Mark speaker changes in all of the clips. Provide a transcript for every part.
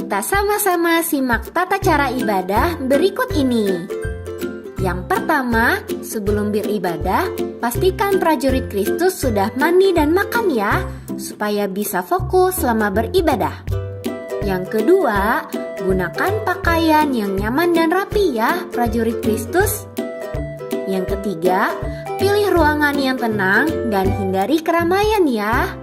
Speaker 1: kita sama-sama simak tata cara ibadah berikut ini. Yang pertama, sebelum beribadah, pastikan prajurit Kristus sudah mandi dan makan ya, supaya bisa fokus selama beribadah. Yang kedua, gunakan pakaian yang nyaman dan rapi ya, prajurit Kristus. Yang ketiga, pilih ruangan yang tenang dan hindari keramaian ya.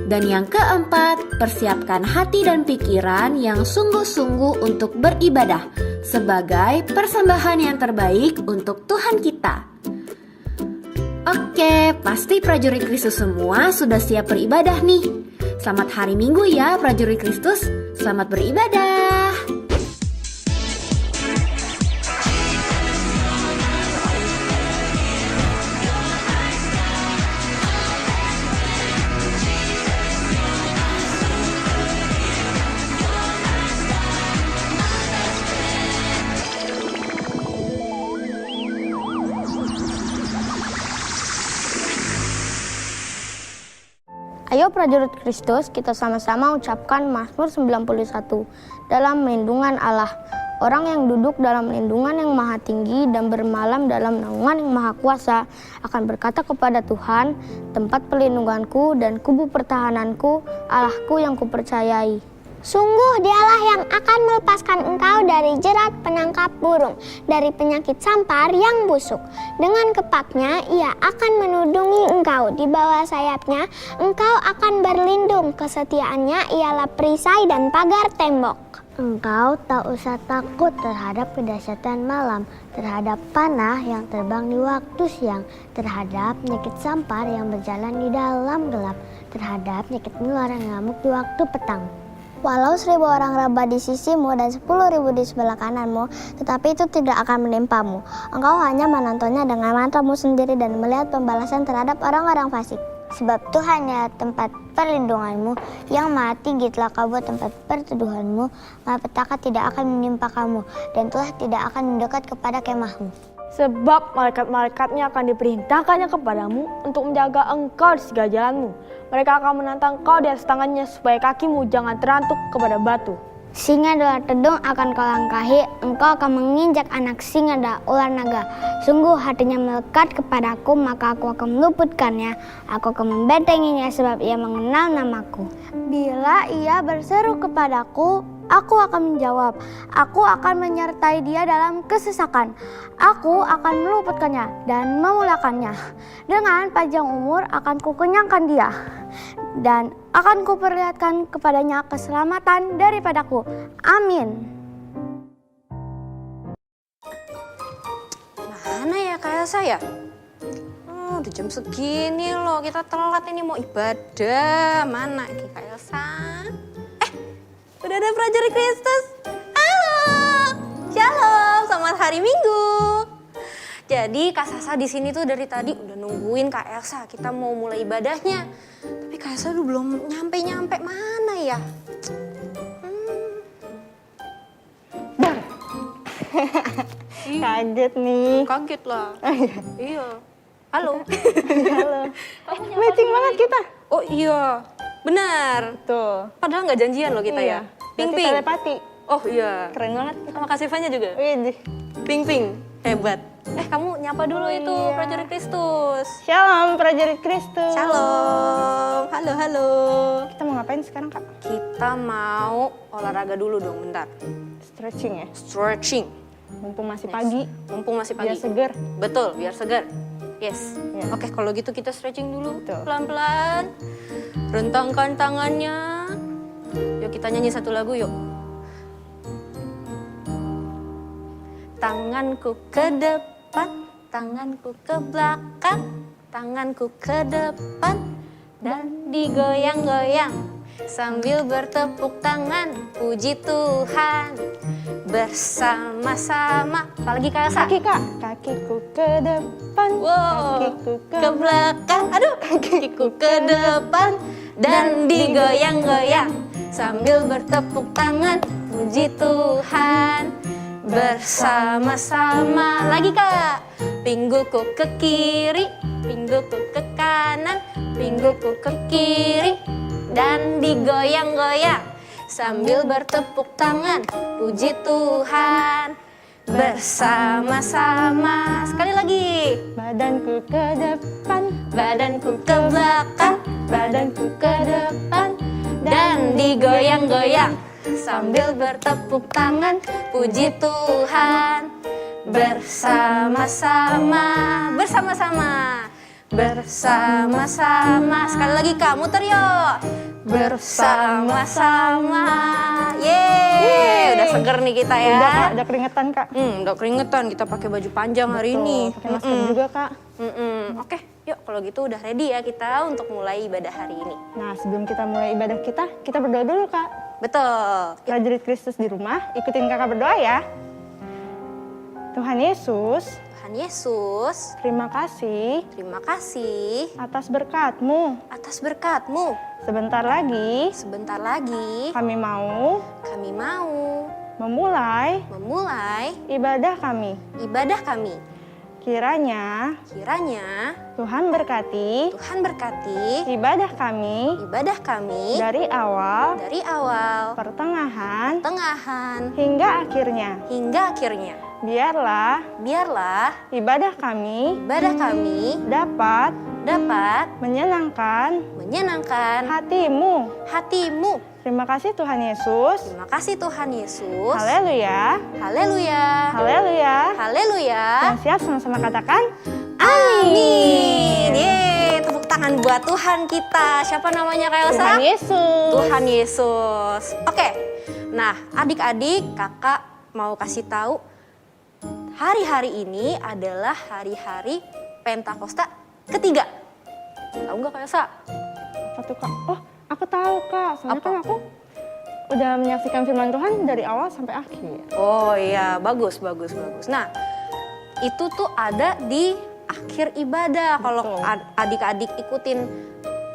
Speaker 1: Dan yang keempat, persiapkan hati dan pikiran yang sungguh-sungguh untuk beribadah sebagai persembahan yang terbaik untuk Tuhan kita. Oke, pasti prajurit Kristus semua sudah siap beribadah nih. Selamat hari Minggu ya prajurit Kristus, selamat beribadah.
Speaker 2: Ayo prajurit Kristus, kita sama-sama ucapkan Mazmur 91 dalam lindungan Allah. Orang yang duduk dalam lindungan yang maha tinggi dan bermalam dalam naungan yang maha kuasa akan berkata kepada Tuhan, tempat perlindunganku dan kubu pertahananku, Allahku yang kupercayai.
Speaker 3: Sungguh dialah yang akan melepaskan engkau dari jerat penangkap burung, dari penyakit sampar yang busuk. Dengan kepaknya ia akan menudungi engkau, di bawah sayapnya engkau akan berlindung. Kesetiaannya ialah perisai dan pagar tembok.
Speaker 4: Engkau tak usah takut terhadap kedahsyatan malam, terhadap panah yang terbang di waktu siang, terhadap penyakit sampar yang berjalan di dalam gelap, terhadap penyakit menular yang ngamuk di waktu petang.
Speaker 3: Walau 1000 orang rebah di sisimu dan 10.000 di sebelah kananmu, tetapi itu tidak akan menimpamu. Engkau hanya menontonnya dengan matamu sendiri dan melihat pembalasan terhadap orang-orang fasik.
Speaker 4: Sebab Tuhan ya tempat perlindunganmu, yang maha tinggi telah kau buat tempat perteduhanmu, malapetaka tidak akan menimpa kamu, dan Tuhan tidak akan mendekat kepada kemahmu.
Speaker 2: Sebab malaikat-malaikatnya akan diperintahkannya kepadamu untuk menjaga engkau di segala jalanmu. Mereka akan menantang kau di atas tangannya supaya kakimu jangan terantuk kepada batu.
Speaker 3: Singa dan tedung akan kau langkahi, engkau akan menginjak anak singa dan ular naga. Sungguh hatinya melekat kepadaku, maka aku akan meluputkannya. Aku akan membentenginya sebab ia mengenal namaku. Bila ia berseru kepadaku, aku akan menjawab. Aku akan menyertai dia dalam kesesakan. Aku akan meluputkannya dan memuliakannya. Dengan panjang umur akan kukenyangkan dia. Dan akan kuperlihatkan kepadanya keselamatan daripadaku. Amin.
Speaker 5: Mana ya Kak Elsa ya? Udah jam segini loh, kita telat ini mau ibadah. Mana ini Kak Elsa? Udah ada prajurit Kristus. Halo, shalom, selamat hari Minggu. Jadi Kak Sasa di sini tuh dari tadi udah nungguin Kak Elsa. Kita mau mulai ibadahnya. Tapi Kak Elsa belum nyampe mana ya?
Speaker 2: Bang. Kaget nih.
Speaker 5: Kaget lah. Iya. Halo.
Speaker 2: Halo. Matching banget kita.
Speaker 5: Oh iya, benar.
Speaker 2: Tuh.
Speaker 5: Padahal nggak janjian loh kita ya. Ping-ping.
Speaker 2: Telepati.
Speaker 5: Oh iya.
Speaker 2: Keren banget.
Speaker 5: Sama Kak Sivanya juga.
Speaker 2: Widih.
Speaker 5: Ping-ping. Hebat. Kamu nyapa dulu itu prajurit Kristus.
Speaker 2: Shalom prajurit Kristus.
Speaker 5: Shalom. Halo.
Speaker 2: Kita mau ngapain sekarang Kak?
Speaker 5: Kita mau olahraga dulu dong bentar.
Speaker 2: Stretching ya?
Speaker 5: Stretching.
Speaker 2: Mumpung masih pagi.
Speaker 5: Mumpung masih pagi.
Speaker 2: Biar segar.
Speaker 5: Betul, biar segar. Yes.
Speaker 2: Ya.
Speaker 5: Oke, kalau gitu kita stretching dulu.
Speaker 2: Betul.
Speaker 5: Pelan-pelan. Rentangkan tangannya. Yuk kita nyanyi satu lagu yuk. Tanganku ke depan, tanganku ke belakang, tanganku ke depan dan digoyang-goyang sambil bertepuk tangan puji Tuhan bersama-sama. Apalagi Kak Elsa?
Speaker 2: Kaki Kak. Kakiku ke depan, kakiku
Speaker 5: ke belakang, aduh kakiku ke depan dan digoyang-goyang sambil bertepuk tangan puji Tuhan bersama-sama. Lagi Kak. Pinggulku ke kiri, pinggulku ke kanan, pinggulku ke kiri dan digoyang-goyang sambil bertepuk tangan, puji Tuhan. Bersama-sama, sekali lagi.
Speaker 2: Badanku ke depan,
Speaker 5: Badanku ke belakang, badanku ke depan, dan digoyang-goyang sambil bertepuk tangan, puji Tuhan. Bersama-sama, bersama-sama, bersama-sama. Sekali lagi Kak, muter yuk. Bersama-sama. Yeay, udah seger nih kita ya.
Speaker 2: udah Kak, udah keringetan Kak.
Speaker 5: Udah keringetan, kita pakai baju panjang hari ini.
Speaker 2: Pakai masker juga Kak.
Speaker 5: Oke, yuk kalau gitu udah ready ya kita untuk mulai ibadah hari ini.
Speaker 2: Nah sebelum kita mulai ibadah kita berdoa dulu Kak.
Speaker 5: Betul.
Speaker 2: Prajurit Kristus di rumah, ikutin kakak berdoa ya. Tuhan Yesus,
Speaker 5: Tuhan Yesus,
Speaker 2: terima kasih
Speaker 5: terima kasih
Speaker 2: atas berkat-Mu.
Speaker 5: atas berkat-Mu.
Speaker 2: Sebentar lagi
Speaker 5: Sebentar lagi
Speaker 2: kami mau
Speaker 5: kami mau
Speaker 2: memulai
Speaker 5: memulai
Speaker 2: ibadah kami.
Speaker 5: ibadah kami.
Speaker 2: Kiranya
Speaker 5: Kiranya
Speaker 2: Tuhan berkati
Speaker 5: Tuhan berkati
Speaker 2: ibadah kami
Speaker 5: ibadah kami
Speaker 2: dari awal,
Speaker 5: dari awal,
Speaker 2: pertengahan,
Speaker 5: pertengahan,
Speaker 2: hingga akhirnya.
Speaker 5: hingga akhirnya.
Speaker 2: Biarlah ibadah kami
Speaker 5: Ibadah kami
Speaker 2: dapat
Speaker 5: dapat
Speaker 2: menyenangkan
Speaker 5: menyenangkan
Speaker 2: hati-Mu.
Speaker 5: hati-Mu.
Speaker 2: Terima kasih Tuhan Yesus.
Speaker 5: Terima kasih Tuhan Yesus.
Speaker 2: Haleluya.
Speaker 5: Haleluya.
Speaker 2: Haleluya.
Speaker 5: Haleluya.
Speaker 2: Dan siap sama-sama katakan
Speaker 5: Amin. Yeay, tepuk tangan buat Tuhan kita. Siapa namanya Kak Elsa?
Speaker 2: Tuhan Yesus.
Speaker 5: Tuhan Yesus. Oke. Nah, adik-adik, kakak mau kasih tahu hari-hari ini adalah hari-hari Pentakosta ketiga. Tahu nggak Kak Elsa?
Speaker 2: Apa tuh Kak? Oh, aku tahu Kak. Soalnya
Speaker 5: Apa?
Speaker 2: kan aku udah menyaksikan firman Tuhan dari awal sampai akhir.
Speaker 5: Oh iya, bagus, bagus, bagus. Nah, itu tuh ada di akhir ibadah. Kalau
Speaker 2: Betul.
Speaker 5: adik-adik ikutin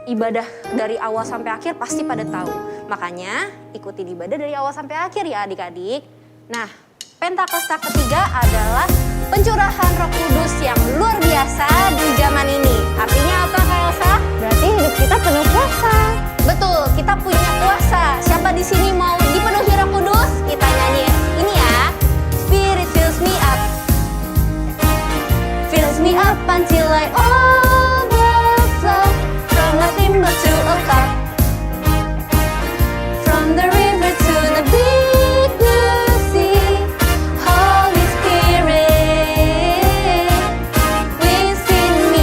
Speaker 5: ibadah dari awal sampai akhir pasti pada tahu. Makanya ikutin ibadah dari awal sampai akhir ya adik-adik. Nah, Pentakosta ketiga adalah pencurahan Roh Kudus yang luar biasa di zaman ini. Artinya apa Kak Elsa?
Speaker 2: Berarti hidup kita penuh kuasa.
Speaker 5: Betul, kita punya kuasa. Siapa di sini mau dipenuhi Roh Kudus? Kita nyanyi ini ya. Spirit fills me up. Fills me up until I overflow. From nothing but to a cup. From the river to the big blue sea. Holy Spirit, within me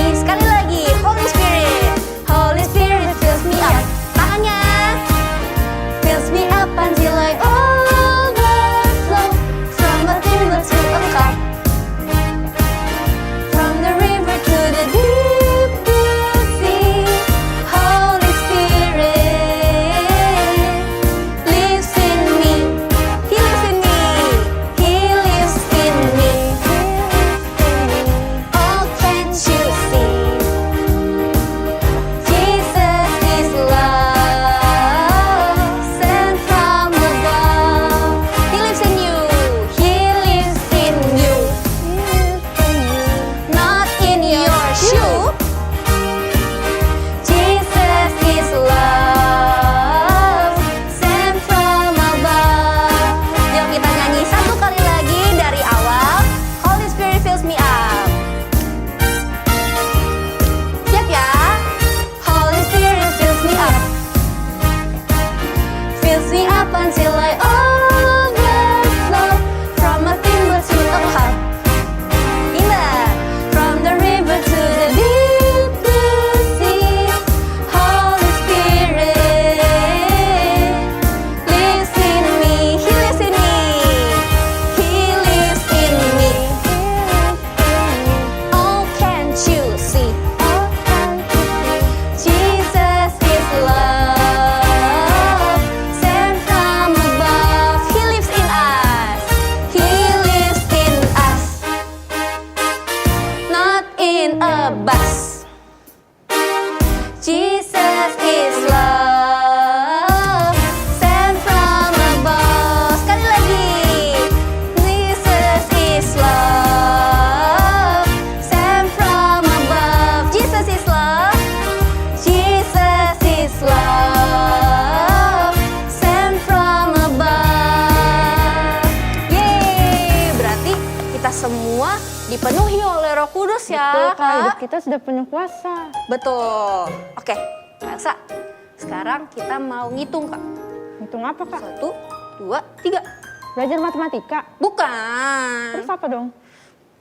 Speaker 5: ya.
Speaker 2: Betul, Kak,
Speaker 5: Kak.
Speaker 2: hidup kita sudah punya kuasa.
Speaker 5: Betul. Oke, Kak Elsa. Sekarang kita mau ngitung, Kak.
Speaker 2: Hitung apa, Kak?
Speaker 5: 1, 2, 3.
Speaker 2: Belajar matematika?
Speaker 5: Bukan.
Speaker 2: Terus apa dong?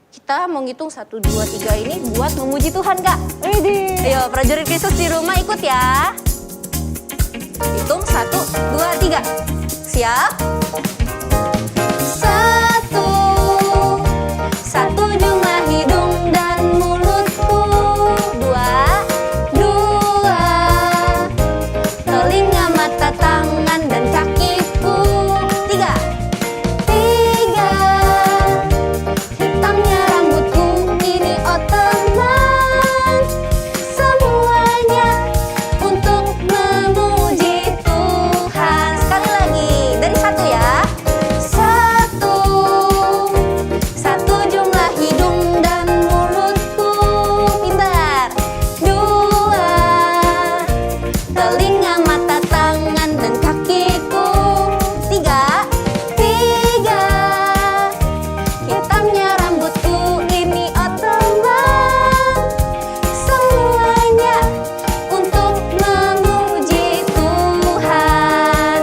Speaker 5: Kita mau ngitung 1, 2, 3 ini buat memuji Tuhan, Kak.
Speaker 2: Widih.
Speaker 5: Ayo, prajurit Kristus di rumah ikut ya. Hitung 1, 2, 3. Siap? 1 jumlah hidung dan mulutku. 2 telinga, mata, tangan, dan kakiku. 3 hitamnya rambutku. Ini oh teman, semuanya untuk memuji Tuhan. Sekali lagi, dari 1 ya. 1 jumlah hidung dan mulutku. Pintar. 2 telinga, mata, tangan, dan kakiku. 3 hitamnya rambutku. Ini oh teman, semuanya untuk memuji Tuhan.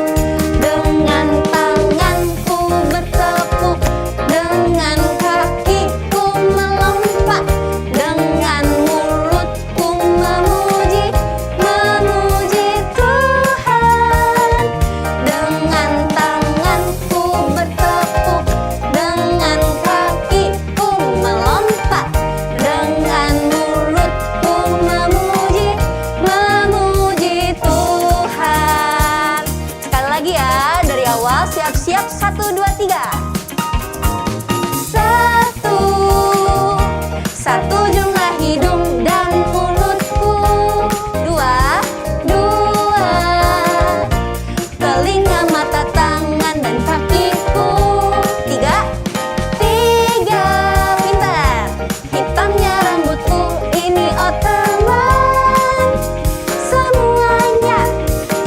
Speaker 5: Dengan tanganku bertepuk, dengan kakiku melompat, dengan mulutku memuji Tuhan. Dengan tanganku bertepuk, dengan kakiku melompat, dengan mulutku memuji Tuhan. Sekali lagi ya, dari awal siap-siap. 1, 2, 3. 1 jumlah hidung dan mulutku. 2 telinga, mata, tangan, dan kakiku. 3 pintar. Hitamnya rambutku. Ini oh teman, semuanya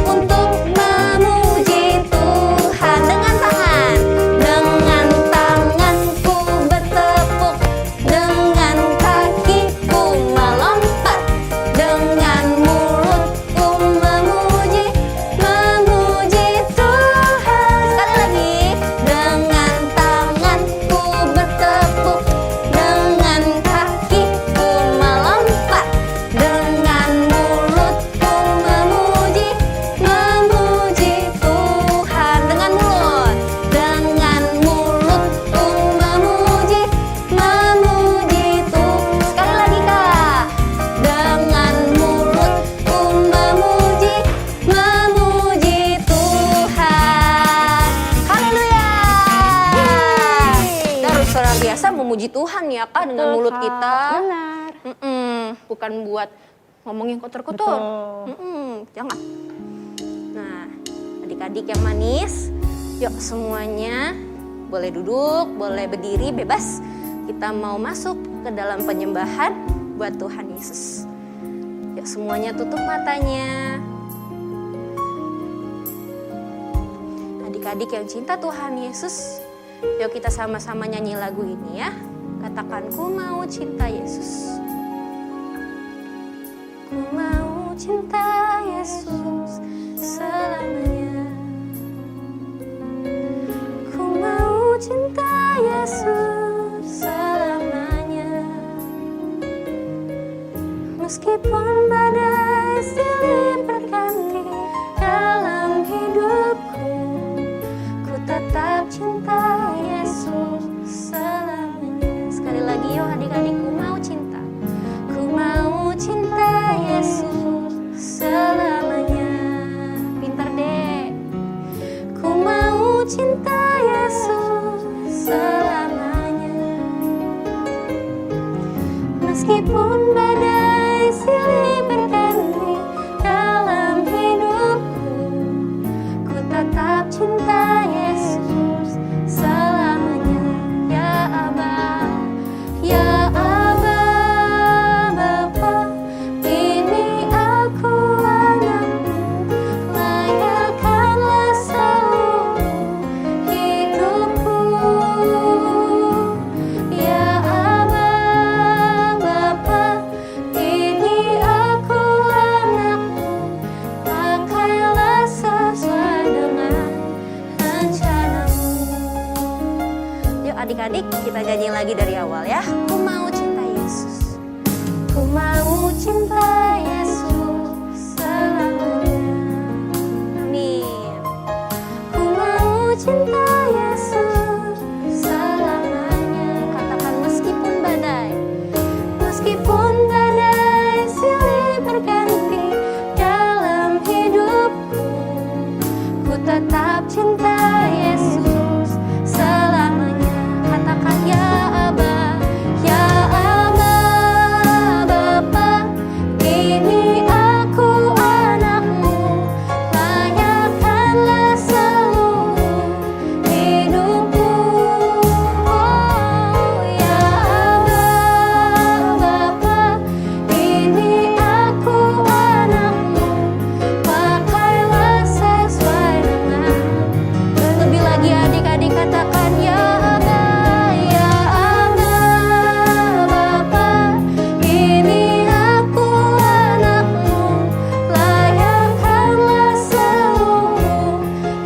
Speaker 5: untuk memuji Tuhan. Dengan tanganku bertepuk, dengan kakiku melompat, dengan mulutku memuji Tuhan. Sekali lagi, dengan tanganku bertepuk, dengan kakiku melompat, dengan mulutku memuji Tuhan. Dengan mulutku memuji Tuhan. Sekali lagi, Kak. Dengan mulutku memuji Tuhan. Haleluya. Kita harus luar biasa memuji Tuhan ya, Kak, dengan mulut kita.
Speaker 2: Benar.
Speaker 5: Bukan buat ngomong yang kotor-kotor.
Speaker 2: Betul.
Speaker 5: Jangan. Nah, adik-adik yang manis, yuk semuanya boleh duduk, boleh berdiri, bebas. Kita mau masuk ke dalam penyembahan buat Tuhan Yesus. Yuk semuanya tutup matanya. Adik-adik yang cinta Tuhan Yesus, yuk kita sama-sama nyanyi lagu ini ya. Katakan, ku mau cinta Yesus. Ku mau cinta Yesus selamanya. Ku mau cinta Yesus selamanya. Meskipun badai silih berganti dalam hidupku, ku tetap cinta Yesus selamanya. Sekali lagi yuk adik-adik, ku mau cinta. Ku mau cinta Yesus selamanya. Pintar deh. Ku mau cinta Yesus selamanya. Meskipun badai silih berganti dalam hidupku, ku tetap cinta Yesus selamanya. Ya Aba, ya Aba. lagi dari awal ya. Ku mau cinta Yesus. Ku mau cinta Yesus selamanya. Amin. Ku mau cinta Yesus selamanya. Katakan meskipun badai. Meskipun badai silih berganti dalam hidupku, ku tetap cinta Yesus selamanya. Katakan ya Aba, ya Aba, Bapa, ini aku anakmu, layakkanlah seluruh hidupku. Oh ya Aba, Bapa, ini aku anakmu, pakailah sesuai dengan. Lebih lagi adik-adik katakan ya Aba, ya Aba, Bapa, ini aku anakmu, layakkanlah seluruh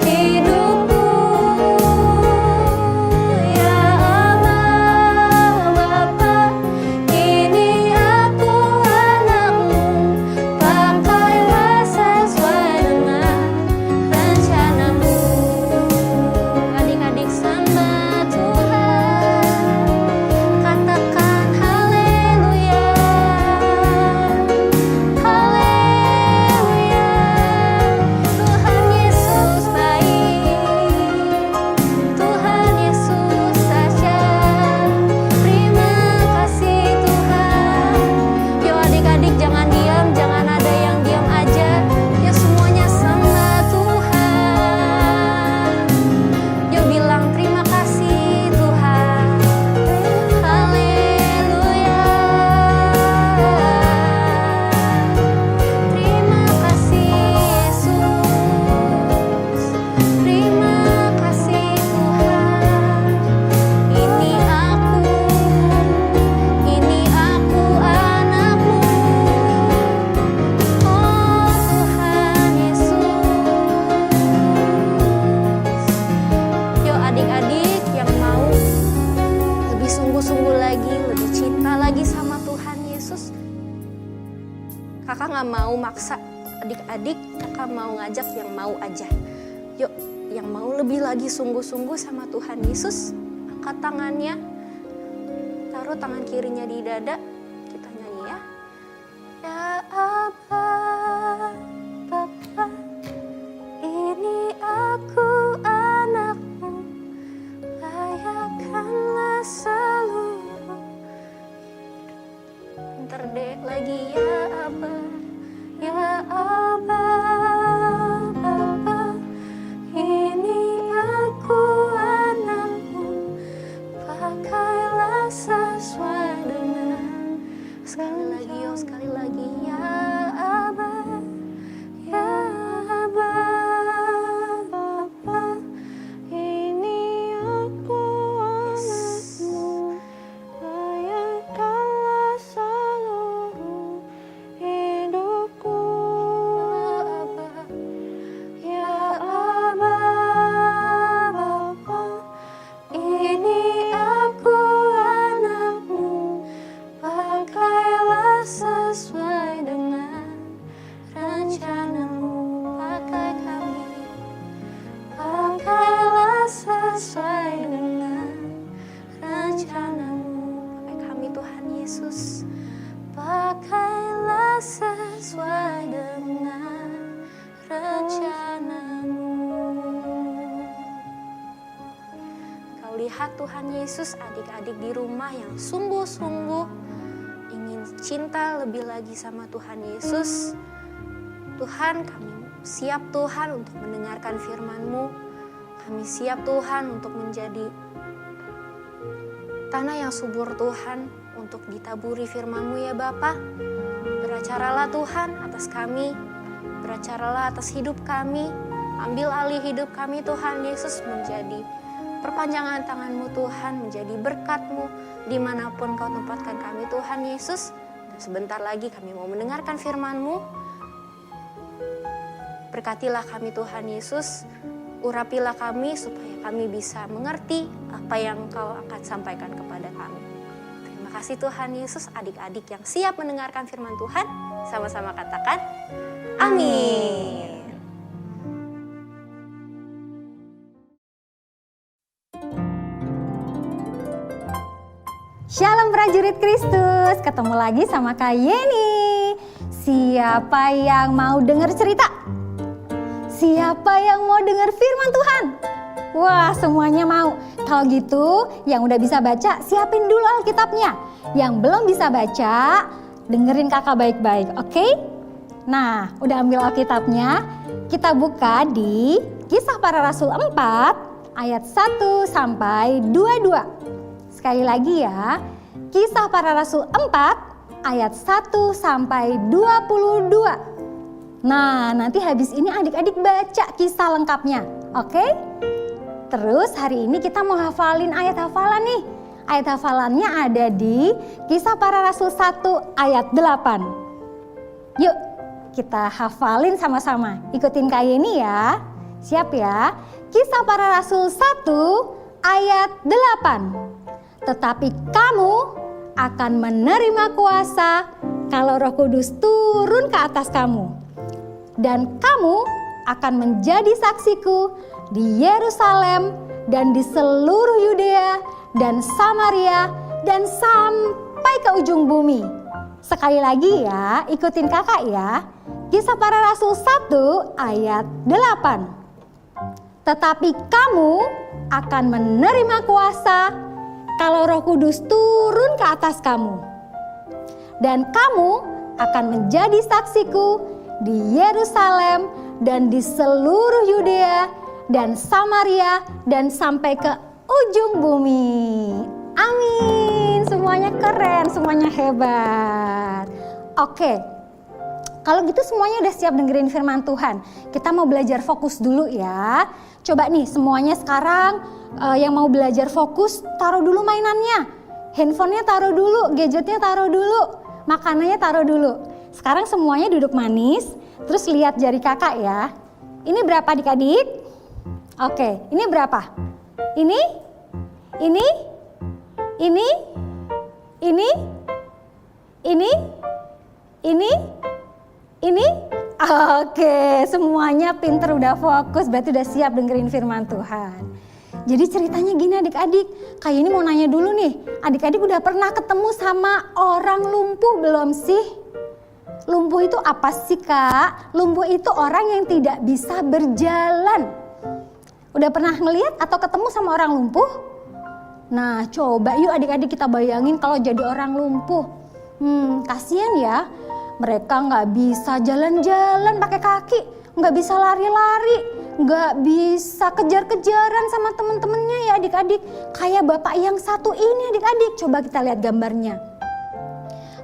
Speaker 5: hidupku. Ya Aba, Bapa, ini aku anakmu, pakailah sesuai dengan rencanamu. Adik-adik sembah Tuhan, katakan haleluya, haleluya. Tuhan Yesus baik, Tuhan Yesus dahsyat. Terima kasih Tuhan. Yuk adik-adik jangan diam, jangan ada yang diam aja. Yuk semuanya sembah Tuhan. Yuk bilang terima kasih Tuhan. Haleluya. Terima kasih Yesus. Terima kasih Tuhan. Ini aku anakmu. Oh Tuhan Yesus. Yuk adik-adik yang mau lebih sungguh-sungguh lagi, lebih cinta lagi sama Tuhan Yesus. Kakak gak mau maksa adik-adik, kakak mau ngajak yang mau aja. Yuk, yang mau lebih lagi sungguh-sungguh sama Tuhan Yesus, angkat tangannya, taruh tangan kirinya di dada, kita nyanyi ya. Ya Aba, Bapa, ini aku anakmu, layakkanlah seluruh. Pinter deh lagi ya Aba, ya Aba, Bapa, ini aku anakmu, pakailah sesuai dengan. Sekali lagi yo, sekali lagi ya Aba, ya Aba, Bapa, ini aku anakmu, layakkanlah seluruh hidupku. Ya Aba, Bapa, ini aku anakmu, pakailah sesuai dengan rencanamu. Pakai kami, pakailah sesuai dengan rencanamu. Pakai kami Tuhan Yesus, pakailah sesuai dengan rencanamu. Kau lihat Tuhan Yesus, adik-adik di rumah yang sungguh-sungguh ingin cinta lebih lagi sama Tuhan Yesus. Tuhan, kami siap Tuhan untuk mendengarkan firman-Mu. Kami siap Tuhan untuk menjadi tanah yang subur Tuhan, untuk ditaburi firman-Mu ya Bapa. Beracaralah Tuhan atas kami, beracaralah atas hidup kami, ambil alih hidup kami Tuhan Yesus, menjadi perpanjangan tangan-Mu Tuhan, menjadi berkat-Mu dimanapun Kau tempatkan kami Tuhan Yesus. Dan sebentar lagi kami mau mendengarkan firman-Mu. Berkatilah kami Tuhan Yesus, Urapilah kami supaya kami bisa mengerti apa yang Engkau akan sampaikan kepada kami. Terima kasih Tuhan Yesus, adik-adik yang siap mendengarkan firman Tuhan, sama-sama katakan, amin.
Speaker 6: Shalom prajurit Kristus, ketemu lagi sama Kak Yeni. Siapa yang mau dengar cerita? Siapa yang mau dengar firman Tuhan? Wah, semuanya mau. Kalau gitu, yang udah bisa baca, siapin dulu Alkitabnya. Yang belum bisa baca, dengerin kakak baik-baik, oke? Nah, udah ambil Alkitabnya, kita buka di Kisah Para Rasul 4, ayat 1 sampai 22. Sekali lagi ya, Kisah Para Rasul 4 ayat 1 sampai 22. Nah, nanti habis ini adik-adik baca kisah lengkapnya, oke? Terus hari ini kita mau hafalin ayat hafalan nih. Ayat hafalannya ada di Kisah Para Rasul 1 ayat 8. Yuk, kita hafalin sama-sama. Ikutin Kak Yeni ya. Siap ya? Kisah Para Rasul 1 ayat 8. Tetapi kamu akan menerima kuasa kalau Roh Kudus turun ke atas kamu. Dan kamu akan menjadi saksiku di Yerusalem dan di seluruh Yudea dan Samaria dan sampai ke ujung bumi. Sekali lagi ya, ikutin kakak ya. Kisah Para Rasul 1 ayat 8. Tetapi kamu akan menerima kuasa kalau Roh Kudus turun ke atas kamu. Dan kamu akan menjadi saksiku di Yerusalem dan di seluruh Yudea dan Samaria dan sampai ke ujung bumi. Amin. Semuanya keren, semuanya hebat. Oke. Kalau gitu semuanya udah siap dengerin firman Tuhan. Kita mau belajar fokus dulu ya. Coba nih semuanya sekarang yang mau belajar fokus, taruh dulu mainannya. Handphonenya taruh dulu, gadgetnya taruh dulu, makanannya taruh dulu. Sekarang semuanya duduk manis, terus lihat jari kakak ya. Ini berapa adik-adik? Oke, ini berapa? Ini? Ini? Ini? Ini? Ini? Ini? Ini? Oke, semuanya pinter, udah fokus, berarti udah siap dengerin firman Tuhan. Jadi ceritanya gini adik-adik, kayak ini mau nanya dulu nih, adik-adik udah pernah ketemu sama orang lumpuh belum sih? Lumpuh itu apa sih Kak? Lumpuh itu orang yang tidak bisa berjalan. Udah pernah ngeliat atau ketemu sama orang lumpuh? Nah coba yuk adik-adik kita bayangin kalau jadi orang lumpuh. Kasian ya. Mereka nggak bisa jalan-jalan pakai kaki, nggak bisa lari-lari, nggak bisa kejar-kejaran sama temen-temennya ya adik-adik. Kayak bapak yang satu ini adik-adik, coba kita lihat gambarnya.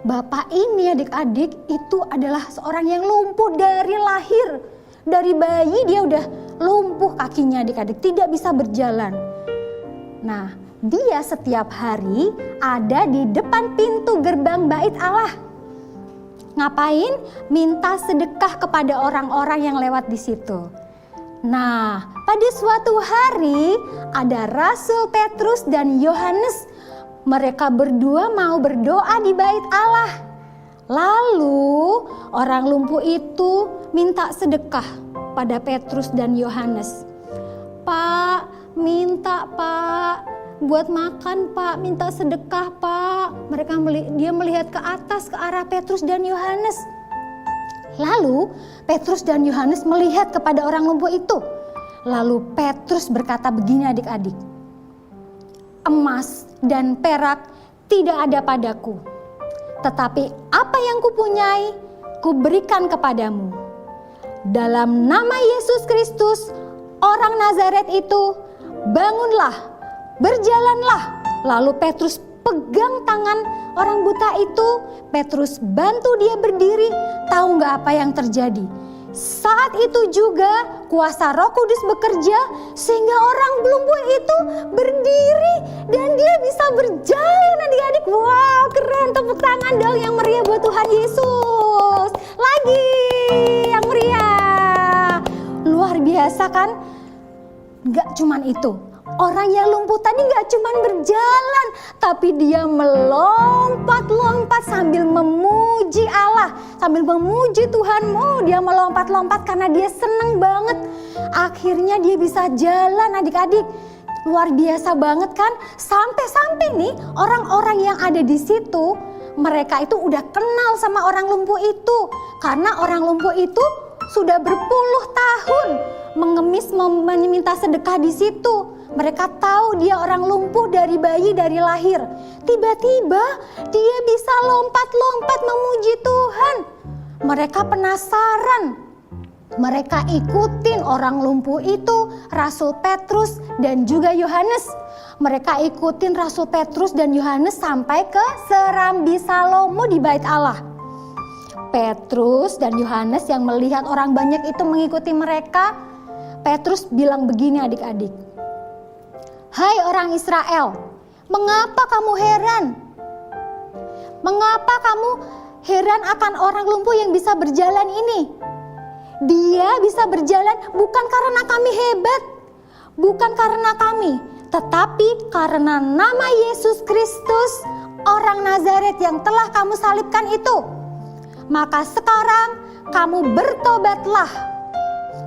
Speaker 6: Bapak ini adik-adik itu adalah seorang yang lumpuh dari lahir. Dari bayi dia udah lumpuh kakinya adik-adik, tidak bisa berjalan. Nah dia setiap hari ada di depan pintu gerbang bait Allah. Ngapain? Minta sedekah kepada orang-orang yang lewat di situ. Nah, pada suatu hari ada Rasul Petrus dan Yohanes. Mereka berdua mau berdoa di bait Allah. Lalu orang lumpuh itu minta sedekah pada Petrus dan Yohanes. Pak, minta Pak. Buat makan Pak, minta sedekah Pak. Dia melihat ke atas ke arah Petrus dan Yohanes. Lalu Petrus dan Yohanes melihat kepada orang lumpuh itu. Lalu Petrus berkata begini adik-adik. Emas dan perak tidak ada padaku. Tetapi apa yang kupunyai, kuberikan kepadamu. Dalam nama Yesus Kristus, orang Nazaret itu, bangunlah. Berjalanlah. Lalu Petrus pegang tangan orang buta itu. Petrus bantu dia berdiri. Tahu gak apa yang terjadi? Saat itu juga kuasa Roh Kudus bekerja sehingga orang lumpuh itu berdiri dan dia bisa berjalan adik-adik. Wow, keren, tepuk tangan dong yang meriah buat Tuhan Yesus. Lagi yang meriah. Luar biasa kan? Gak cuman itu, orang yang lumpuh tadi gak cuman berjalan, tapi dia melompat-lompat sambil memuji Allah, sambil memuji Tuhan. Dia melompat-lompat karena dia seneng banget. Akhirnya dia bisa jalan adik-adik. Luar biasa banget kan? Sampai-sampai nih orang-orang yang ada di situ, mereka itu udah kenal sama orang lumpuh itu. Karena orang lumpuh itu sudah berpuluh tahun mengemis meminta sedekah di situ. Mereka tahu dia orang lumpuh dari bayi, dari lahir. Tiba-tiba dia bisa lompat-lompat memuji Tuhan. Mereka penasaran. Mereka ikutin orang lumpuh itu, Rasul Petrus dan juga Yohanes. Mereka ikutin Rasul Petrus dan Yohanes sampai ke Serambi Salomo di Bait Allah. Petrus dan Yohanes yang melihat orang banyak itu mengikuti mereka, Petrus bilang begini adik-adik. Hai orang Israel, mengapa kamu heran? Mengapa kamu heran akan orang lumpuh yang bisa berjalan ini? Dia bisa berjalan bukan karena kami hebat, bukan karena kami, tetapi karena nama Yesus Kristus, orang Nazaret yang telah kamu salibkan itu. Maka sekarang kamu bertobatlah,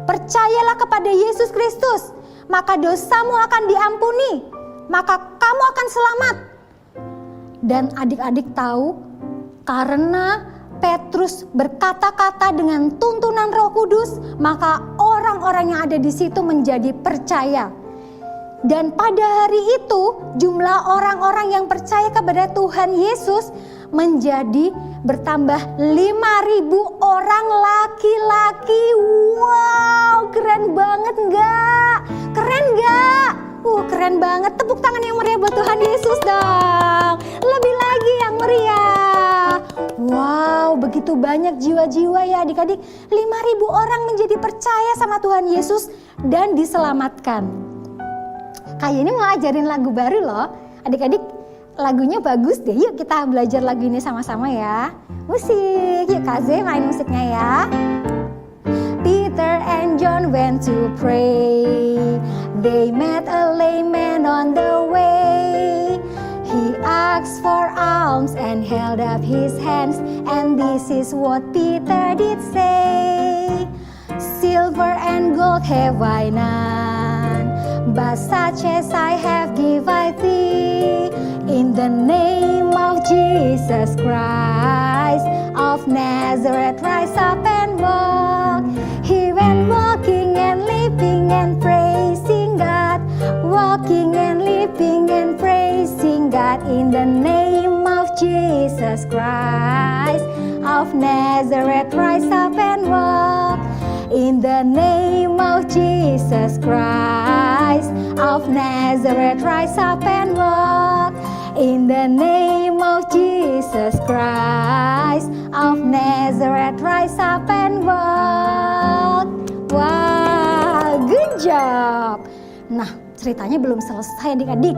Speaker 6: percayalah kepada Yesus Kristus, maka dosamu akan diampuni, maka kamu akan selamat. Dan adik-adik tahu, karena Petrus berkata-kata dengan tuntunan Roh Kudus, maka orang-orang yang ada di situ menjadi percaya. Dan pada hari itu jumlah orang-orang yang percaya kepada Tuhan Yesus menjadi bertambah 5.000 orang laki-laki. Wow, keren banget enggak? Keren enggak? Keren banget. Tepuk tangan yang meriah buat Tuhan Yesus dong. Lebih lagi yang meriah. Wow, begitu banyak jiwa-jiwa ya adik-adik. 5.000 orang menjadi percaya sama Tuhan Yesus dan diselamatkan. Kayak ini mau ajarin lagu baru loh. Adik-adik, lagunya bagus deh. Yuk kita belajar lagu ini sama-sama ya. Musik, yuk Kak Z main musiknya ya. Peter and John went to pray. They met a lame man on the way. He asked for alms and held up his hands, and this is what Peter did say. Silver and gold have I none, but such as I have give I thee. In the name of Jesus Christ of Nazareth, rise up and walk. He went walking and leaping and praising God, walking and leaping and praising God. In the name of Jesus Christ of Nazareth, rise up and walk. In the name of Jesus Christ of Nazareth, rise up and walk. In the name of Jesus Christ of Nazareth, rise up and walk. Wow, good job. Nah, ceritanya belum selesai adik-adik.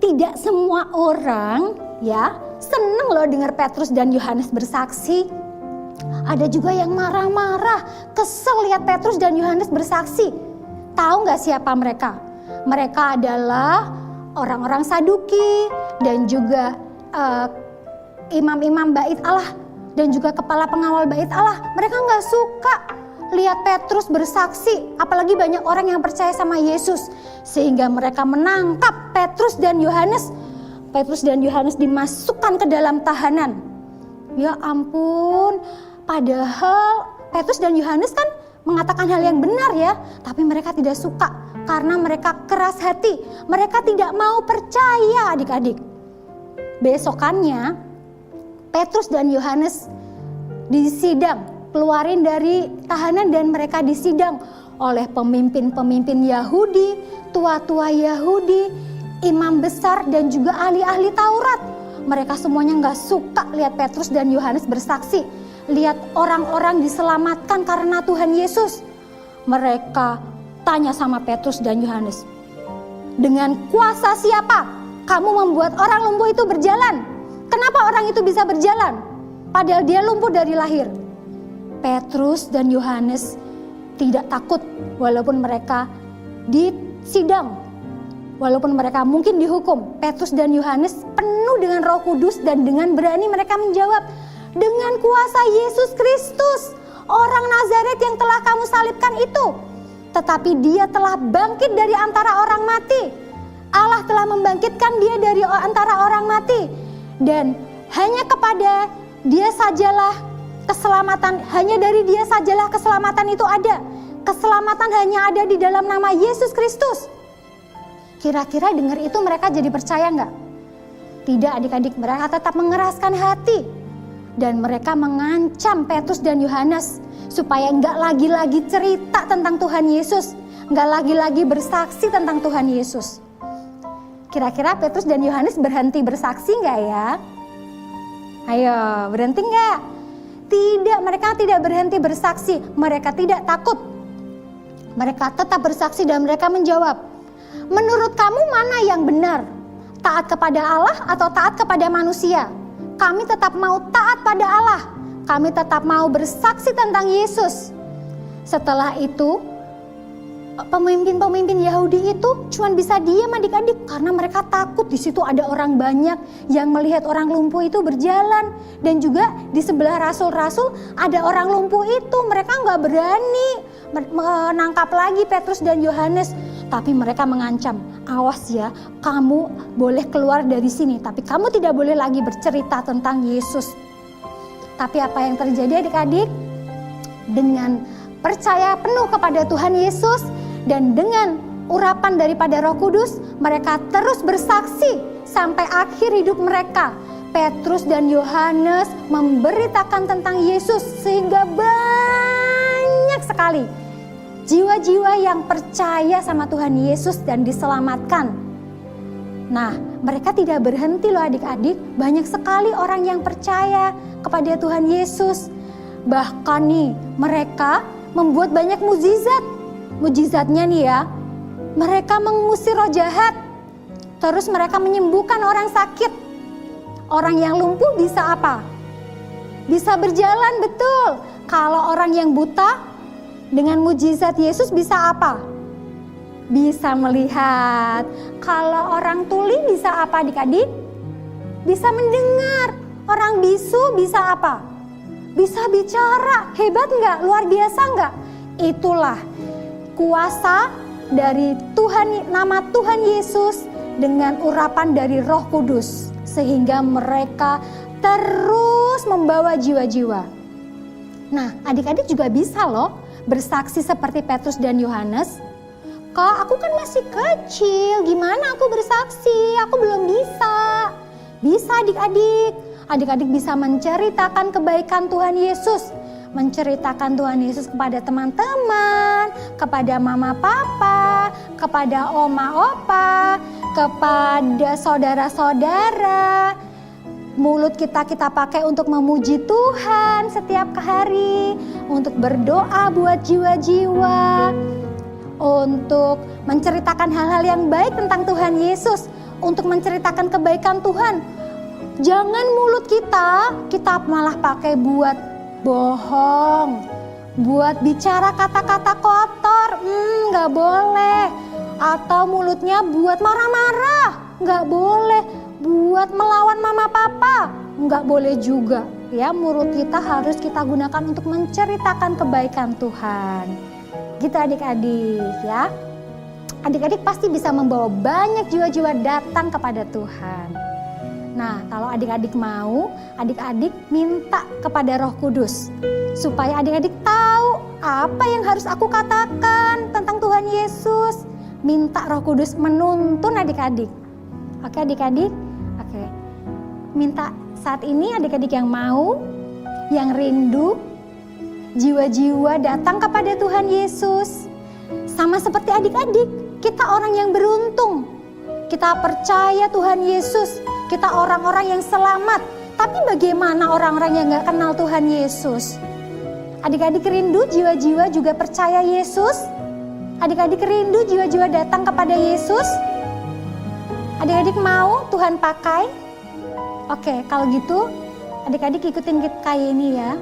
Speaker 6: Tidak semua orang ya seneng loh dengar Petrus dan Yohanes bersaksi. Ada juga yang marah-marah, kesel lihat Petrus dan Yohanes bersaksi. Tahu nggak siapa mereka? Mereka adalah orang-orang Saduki dan juga imam-imam bait Allah dan juga kepala pengawal bait Allah. Mereka nggak suka lihat Petrus bersaksi, apalagi banyak orang yang percaya sama Yesus, sehingga mereka menangkap Petrus dan Yohanes. Petrus dan Yohanes dimasukkan ke dalam tahanan. Ya ampun, padahal Petrus dan Yohanes kan mengatakan hal yang benar ya, tapi mereka tidak suka karena mereka keras hati. Mereka tidak mau percaya adik-adik. Besokannya Petrus dan Yohanes disidang, keluarin dari tahanan dan mereka disidang oleh pemimpin-pemimpin Yahudi, tua-tua Yahudi, imam besar dan juga ahli-ahli Taurat. Mereka semuanya gak suka lihat Petrus dan Yohanes bersaksi, lihat orang-orang diselamatkan karena Tuhan Yesus. Mereka tanya sama Petrus dan Yohanes, dengan kuasa siapa kamu membuat orang lumpuh itu berjalan? Kenapa orang itu bisa berjalan padahal dia lumpuh dari lahir? Petrus dan Yohanes tidak takut walaupun mereka di sidang. Walaupun mereka mungkin dihukum, Petrus dan Yohanes penuh dengan Roh Kudus dan dengan berani mereka menjawab, dengan kuasa Yesus Kristus, orang Nazaret yang telah kamu salibkan itu. Tetapi dia telah bangkit dari antara orang mati. Allah telah membangkitkan dia dari antara orang mati. Dan hanya kepada dia sajalah keselamatan, hanya dari dia sajalah keselamatan itu ada. Keselamatan hanya ada di dalam nama Yesus Kristus. Kira-kira dengar itu mereka jadi percaya enggak? Tidak adik-adik, mereka tetap mengeraskan hati. Dan mereka mengancam Petrus dan Yohanes supaya enggak lagi-lagi cerita tentang Tuhan Yesus. Enggak lagi-lagi bersaksi tentang Tuhan Yesus. Kira-kira Petrus dan Yohanes berhenti bersaksi enggak ya? Ayo, berhenti enggak? Tidak, mereka tidak berhenti bersaksi. Mereka tidak takut. Mereka tetap bersaksi dan mereka menjawab, menurut kamu mana yang benar? Taat kepada Allah atau taat kepada manusia? Kami tetap mau taat pada Allah. Kami tetap mau bersaksi tentang Yesus. Setelah itu, pemimpin-pemimpin Yahudi itu cuma bisa diam adik-adik karena mereka takut. Di situ ada orang banyak yang melihat orang lumpuh itu berjalan. Dan juga di sebelah rasul-rasul ada orang lumpuh itu. Mereka nggak berani menangkap lagi Petrus dan Yohanes. Tapi mereka mengancam, awas ya, kamu boleh keluar dari sini, tapi kamu tidak boleh lagi bercerita tentang Yesus. Tapi apa yang terjadi adik-adik? Dengan percaya penuh kepada Tuhan Yesus dan dengan urapan daripada Roh Kudus, mereka terus bersaksi sampai akhir hidup mereka. Petrus dan Yohanes memberitakan tentang Yesus sehingga banyak sekali jiwa-jiwa yang percaya sama Tuhan Yesus dan diselamatkan. Nah, mereka tidak berhenti loh adik-adik. Banyak sekali orang yang percaya kepada Tuhan Yesus. Bahkan nih, mereka membuat banyak mukjizat. Mukjizatnya nih ya, mereka mengusir roh jahat. Terus mereka menyembuhkan orang sakit. Orang yang lumpuh bisa apa? Bisa berjalan, betul. Kalau orang yang buta, dengan mukjizat Yesus bisa apa? Bisa melihat. Kalau orang tuli bisa apa adik-adik? Bisa mendengar. Orang bisu bisa apa? Bisa bicara. Hebat enggak? Luar biasa enggak? Itulah kuasa dari Tuhan, nama Tuhan Yesus dengan urapan dari Roh Kudus. Sehingga mereka terus membawa jiwa-jiwa. Nah, adik-adik juga bisa loh bersaksi seperti Petrus dan Yohanes. Kak, aku kan masih kecil, gimana aku bersaksi? Aku belum bisa. Bisa adik-adik. Adik-adik bisa menceritakan kebaikan Tuhan Yesus. Menceritakan Tuhan Yesus kepada teman-teman, kepada mama papa, kepada oma opa, kepada saudara-saudara. Mulut kita pakai untuk memuji Tuhan setiap hari, untuk berdoa buat jiwa-jiwa, untuk menceritakan hal-hal yang baik tentang Tuhan Yesus, untuk menceritakan kebaikan Tuhan. Jangan mulut kita malah pakai buat bohong, buat bicara kata-kata kotor, nggak boleh. Atau mulutnya buat marah-marah, nggak boleh. Buat melawan mama papa, nggak boleh juga. Ya, mulut kita harus kita gunakan untuk menceritakan kebaikan Tuhan. Gitu adik-adik ya. Adik-adik pasti bisa membawa banyak jiwa-jiwa datang kepada Tuhan. Nah, kalau adik-adik mau, adik-adik minta kepada Roh Kudus. Supaya adik-adik tahu apa yang harus aku katakan tentang Tuhan Yesus. Minta Roh Kudus menuntun adik-adik. Oke adik-adik? Oke. Minta saat ini adik-adik yang mau, yang rindu, jiwa-jiwa datang kepada Tuhan Yesus. Sama seperti adik-adik, kita orang yang beruntung. Kita percaya Tuhan Yesus, kita orang-orang yang selamat. Tapi bagaimana orang-orang yang gak kenal Tuhan Yesus? Adik-adik rindu jiwa-jiwa juga percaya Yesus? Adik-adik rindu jiwa-jiwa datang kepada Yesus? Adik-adik mau Tuhan pakai? Oke, kalau gitu adik-adik ikutin kayak ini ya.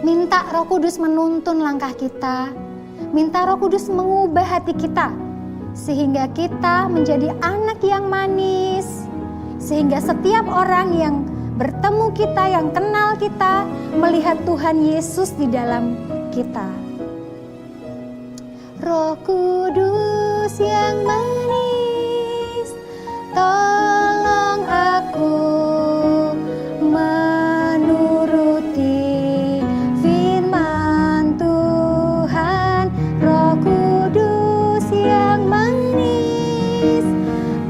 Speaker 6: Minta Roh Kudus menuntun langkah kita. Minta Roh Kudus mengubah hati kita, sehingga kita menjadi anak yang manis. Sehingga setiap orang yang bertemu kita, yang kenal kita, melihat Tuhan Yesus di dalam kita. Roh Kudus yang manis, tolong aku menuruti firman Tuhan. Roh Kudus yang manis,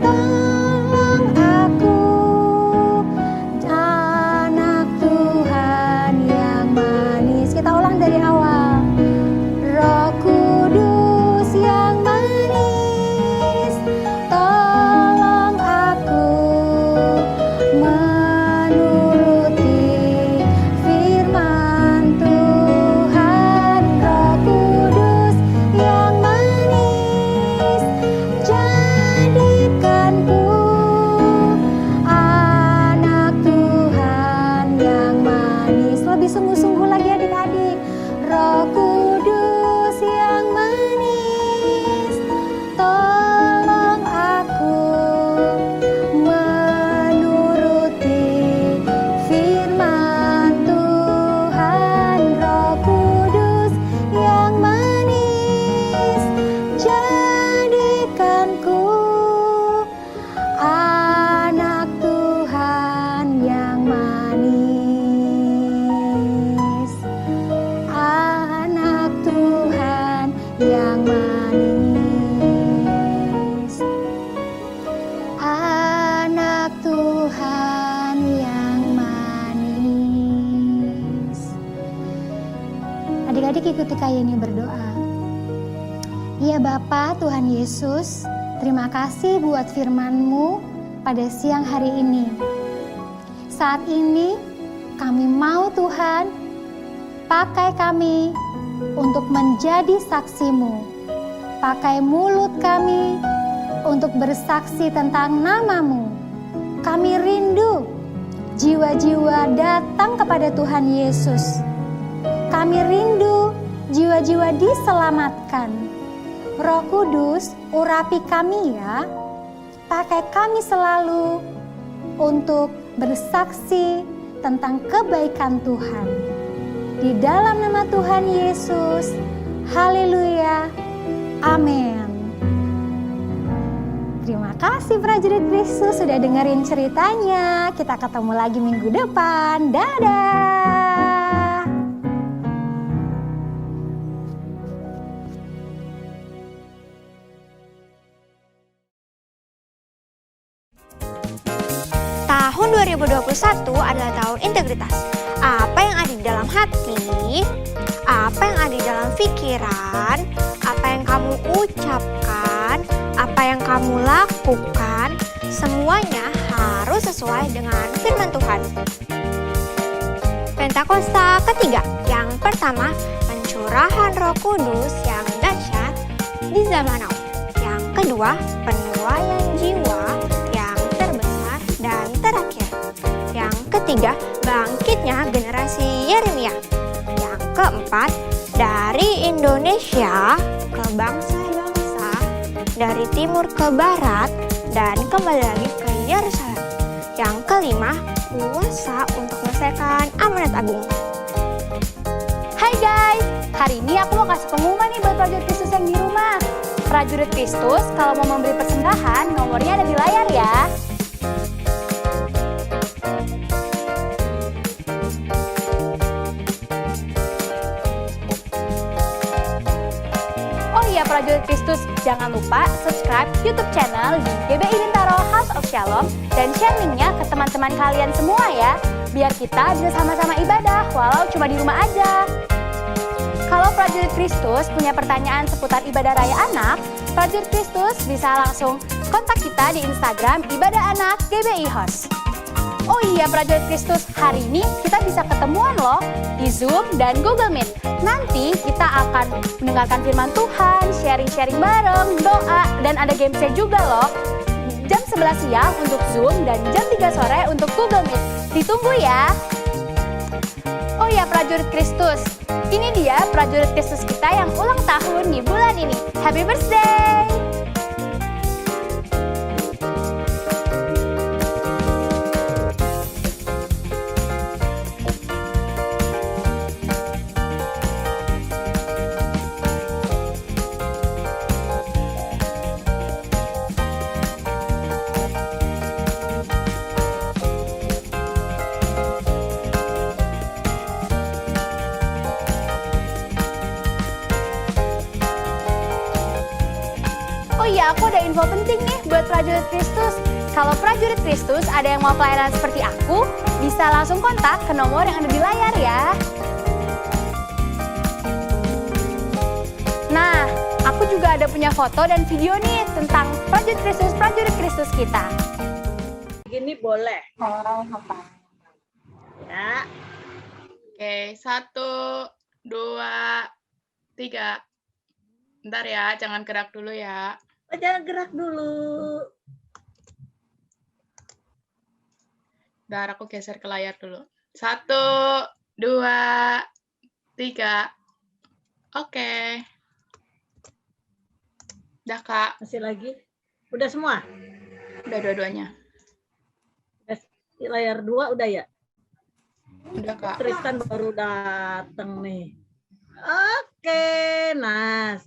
Speaker 6: tolong aku, anak Tuhan yang manis. Kita ulang dari awal. Roh Kudus yang manis, tolong aku menuruti firman Tuhan. Roh Kudus yang manis, jadikanku anak Tuhan yang manis. Lebih sungguh-sungguh lagi adik-adik. Roh Kudus yang manis, tolong aku menuruti firman Tuhan. Roh Kudus yang manis, jadikanku anak Tuhan yang manis. Anak Tuhan yang manis. Anak Tuhan yang manis. Adik-adik ikuti Kak Yeni berdoa. Ya Bapa Tuhan Yesus, terima kasih buat firman-Mu pada siang hari ini. Saat ini kami mau Tuhan, pakai kami untuk menjadi saksi-Mu. Pakai mulut kami untuk bersaksi tentang nama-Mu. Kami rindu jiwa-jiwa datang kepada Tuhan Yesus. Kami rindu jiwa-jiwa diselamatkan. Roh Kudus, urapi kami ya. Pakai kami selalu untuk bersaksi tentang kebaikan Tuhan. Di dalam nama Tuhan Yesus, haleluya, amin. Terima kasih prajurit Kristus sudah dengerin ceritanya. Kita ketemu lagi minggu depan. Dadah.
Speaker 3: Tahun 2021 adalah tahun integritas. Apa yang ada di dalam hati, apa yang ada di dalam pikiran, apa yang kamu ucapkan, apa yang kamu lakukan, semuanya harus sesuai dengan firman Tuhan. Pentakosta ketiga, yang pertama, pencurahan Roh Kudus yang dahsyat di zaman now. Yang kedua, penuaian jiwa yang terbesar dan terakhir. Yang ketiga, bangkitnya generasi Yeremia. Yang keempat, dari Indonesia ke bangsa-bangsa, dari timur ke barat, dan kembali lagi ke Yerusalem. Yang kelima, puasa untuk menyelesaikan amanat agung.
Speaker 7: Hai guys, hari ini aku mau kasih pengumuman nih buat prajurit Kristus yang di rumah. Prajurit Kristus kalau mau memberi persembahan, nomornya ada di layar ya. Oh iya prajurit Kristus, jangan lupa subscribe YouTube channel di GBI Bintaro House of Shalom dan share linknya ke teman-teman kalian semua ya, biar kita bisa sama-sama ibadah walau cuma di rumah aja. Kalau prajurit Kristus punya pertanyaan seputar ibadah raya anak, prajurit Kristus bisa langsung kontak kita di Instagram Ibadah Anak GBI Host. Oh iya prajurit Kristus, hari ini kita bisa ketemuan loh di Zoom dan Google Meet. Nanti kita akan mendengarkan firman Tuhan, sharing-sharing bareng, doa, dan ada gamesnya juga loh. Jam 11 siang untuk Zoom dan jam 3 sore untuk Google Meet. Ditunggu ya. Oh ya ya prajurit Kristus. Ini dia prajurit Kristus kita yang ulang tahun di bulan ini. Happy birthday! Oh iya, aku ada info penting nih buat prajurit Kristus. Kalau prajurit Kristus ada yang mau pelayanan seperti aku, bisa langsung kontak ke nomor yang ada di layar ya. Nah, aku juga ada punya foto dan video nih tentang prajurit Kristus kita.
Speaker 8: Gini boleh. Ya.
Speaker 9: Oke, 1, 2, 3. Bentar ya, jangan gerak dulu ya.
Speaker 8: Oh, jangan gerak dulu.
Speaker 9: Bentar, aku geser ke layar dulu. 1, 2, 3. Oke. Udah, Kak.
Speaker 8: Masih lagi? Udah semua?
Speaker 9: Udah dua-duanya.
Speaker 8: Di layar 2 udah ya?
Speaker 9: Udah, Kak.
Speaker 8: Tristan baru datang nih. Oke, Nas.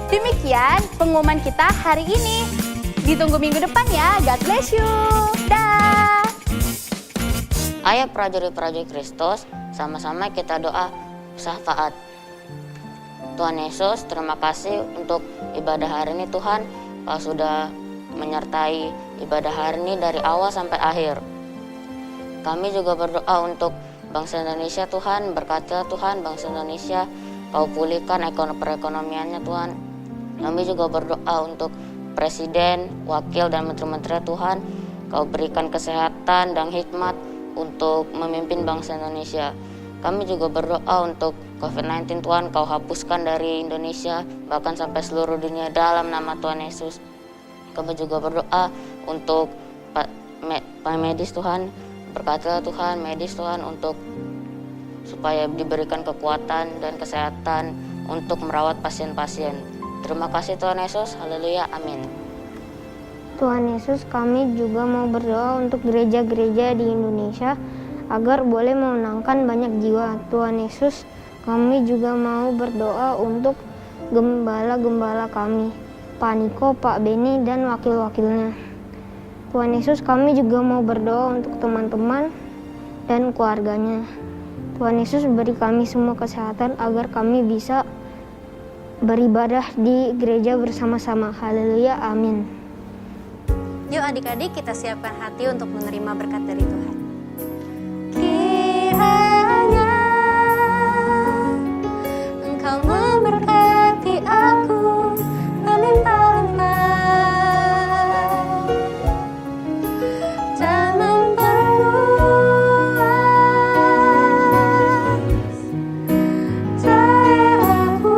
Speaker 7: Demikian pengumuman kita hari ini. Ditunggu minggu depan ya. God bless you. Dah.
Speaker 10: Ayo prajurit-prajurit Kristus, sama-sama kita doa syafaat. Tuhan Yesus, terima kasih untuk ibadah hari ini Tuhan. Kau sudah menyertai ibadah hari ini dari awal sampai akhir. Kami juga berdoa untuk bangsa Indonesia Tuhan, berkatilah Tuhan bangsa Indonesia. Kau pulihkan perekonomiannya Tuhan. Kami juga berdoa untuk Presiden, Wakil, dan Menteri-Menteri Tuhan. Kau berikan kesehatan dan hikmat untuk memimpin bangsa Indonesia. Kami juga berdoa untuk COVID-19 Tuhan, Kau hapuskan dari Indonesia, bahkan sampai seluruh dunia dalam nama Tuhan Yesus. Kami juga berdoa untuk Pak medis Tuhan, berkatilah Tuhan medis Tuhan untuk supaya diberikan kekuatan dan kesehatan untuk merawat pasien-pasien. Terima kasih Tuhan Yesus, haleluya, amin.
Speaker 2: Tuhan Yesus, kami juga mau berdoa untuk gereja-gereja di Indonesia agar boleh memenangkan banyak jiwa. Tuhan Yesus, kami juga mau berdoa untuk gembala-gembala kami, Pak Niko, Pak Beni, dan wakil-wakilnya. Tuhan Yesus, kami juga mau berdoa untuk teman-teman dan keluarganya. Tuhan Yesus, beri kami semua kesehatan agar kami bisa beribadah di gereja bersama-sama. Haleluya, amin.
Speaker 1: Yuk adik-adik kita siapkan hati untuk menerima berkat dari Tuhan.
Speaker 7: Kiranya Engkau memberkati aku berlimpah-limpah dan memperluas daerahku,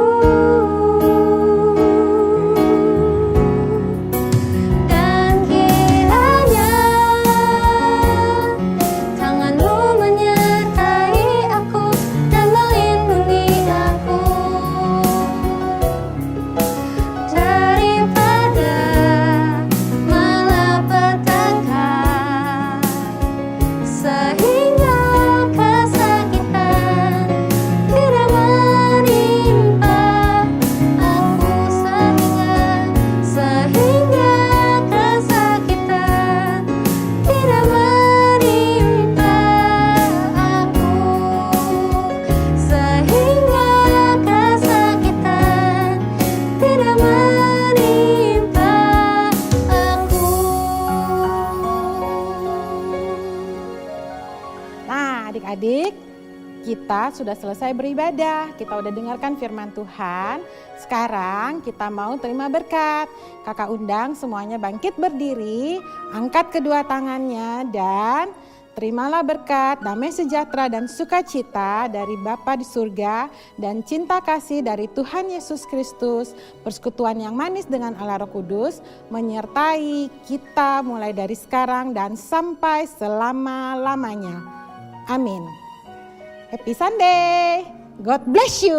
Speaker 7: dan kiranya tangan-Mu menyertai aku dan melindungi aku daripada malapetaka, sehingga kesakitan tidak menimpa aku, sehingga kesakitan tidak menimpa aku, sehingga kesakitan tidak menimpa aku.
Speaker 11: Nah, adik-adik, kita sudah selesai beribadah. Kita udah dengarkan firman Tuhan. Sekarang kita mau terima berkat. Kakak undang semuanya bangkit berdiri, angkat kedua tangannya dan Terimalah berkat, damai sejahtera dan sukacita dari Bapa di surga dan cinta kasih dari Tuhan Yesus Kristus, persekutuan yang manis dengan Allah Roh Kudus, menyertai kita mulai dari sekarang dan sampai selama-lamanya. Amin. Happy Sunday. God bless you.